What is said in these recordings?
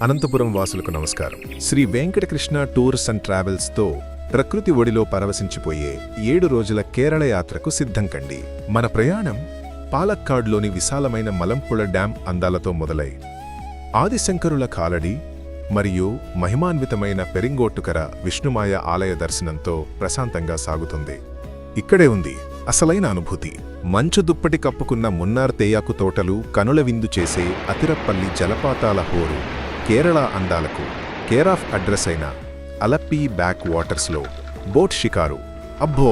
అనంతపురం వాసులకు నమస్కారం. Shri Venkatakrishna tours and ట్రావెల్స్తో ప్రకృతి ఒడిలో పరవశించిపోయే 7 రోజుల కేరళ యాత్రకు సిద్ధం కండి. మన ప్రయాణం పాలక్కాడ్లోని విశాలమైన మలంపుళ డ్యాం అందాలతో మొదలై ఆదిశంకరుల కాలడి మరియు మహిమాన్వితమైన పెరింగోట్టుకర విష్ణుమాయ ఆలయ దర్శనంతో ప్రశాంతంగా సాగుతుంది. ఇక్కడే ఉంది అసలైన అనుభూతి. మంచు దుప్పటి కప్పుకున్న మున్నార్ తేయాకు తోటలు, కనుల విందు చేసే అతిరప్పల్లి జలపాతాల హోరు, కేరళ అందాలకు కేర్ ఆఫ్ అడ్రస్ అయిన అలప్పీ బ్యాక్ వాటర్స్లో బోట్ షికారు. అబ్బో,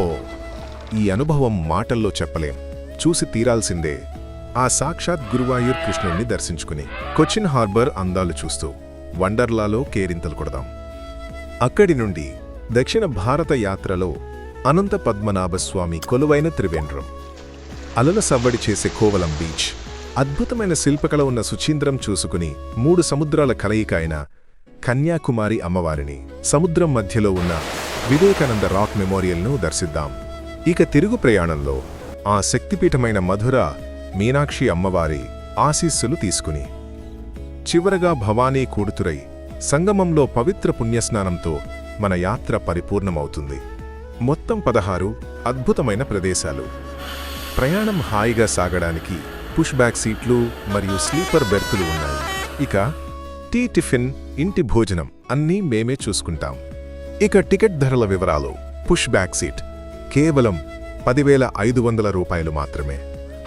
ఈ అనుభవం మాటల్లో చెప్పలేం, చూసి తీరాల్సిందే. ఆ సాక్షాత్ గురువాయూర్ కృష్ణుణ్ణి దర్శించుకుని కొచ్చిన్ హార్బర్ అందాలు చూస్తూ వండర్లాలో కేరింతలు కొడదాం. అక్కడి నుండి దక్షిణ భారత యాత్రలో అనంత పద్మనాభస్వామి కొలువైన త్రివేంద్రం, అలల సవ్వడి చేసే కోవలం బీచ్, అద్భుతమైన శిల్పకళ ఉన్న సుచీంద్రం చూసుకుని 3 సముద్రాల కలయిక అయిన కన్యాకుమారి అమ్మవారిని, సముద్రం మధ్యలో ఉన్న వివేకానంద రాక్ మెమోరియల్ను దర్శిద్దాం. ఇక తిరుగు ప్రయాణంలో ఆ శక్తిపీఠమైన మధుర మీనాక్షి అమ్మవారి ఆశీస్సులు తీసుకుని చివరగా భవానీ కూడుతురై సంగమంలో పవిత్ర పుణ్యస్నానంతో మన యాత్ర పరిపూర్ణమవుతుంది. మొత్తం 16 అద్భుతమైన ప్రదేశాలు. ప్రయాణం హాయిగా సాగడానికి పుష్ బ్యాక్ సీట్లు మరియు స్లీపర్ బెర్తులు ఉన్నాయి. ఇక టీ, టిఫిన్, ఇంటి భోజనం అన్నీ మేమే చూసుకుంటాం. ఇక టికెట్ ధరల వివరాలు. పుష్ బ్యాక్ సీట్ కేవలం 10,500 రూపాయలు మాత్రమే.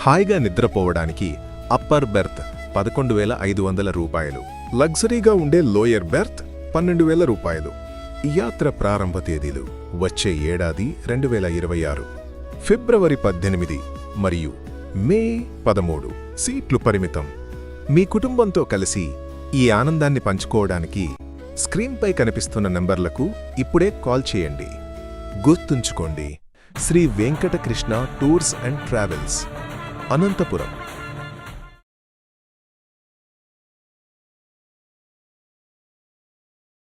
హాయిగా నిద్రపోవడానికి అప్పర్ బెర్త్ 11,500 రూపాయలు. లగ్జరీగా ఉండే లోయర్ బెర్త్ 12,000 రూపాయలు. ఈ యాత్ర ప్రారంభ తేదీలు వచ్చే ఏడాది 2026 ఫిబ్రవరి 18 మరియు మే 13. సీట్లు పరిమితం. మీ కుటుంబంతో కలిసి ఈ ఆనందాన్ని పంచుకోవడానికి స్క్రీన్పై కనిపిస్తున్న నంబర్లకు ఇప్పుడే కాల్ చేయండి. గుర్తుంచుకోండి, Shri Venkatakrishna tours and travels, Anantapuram.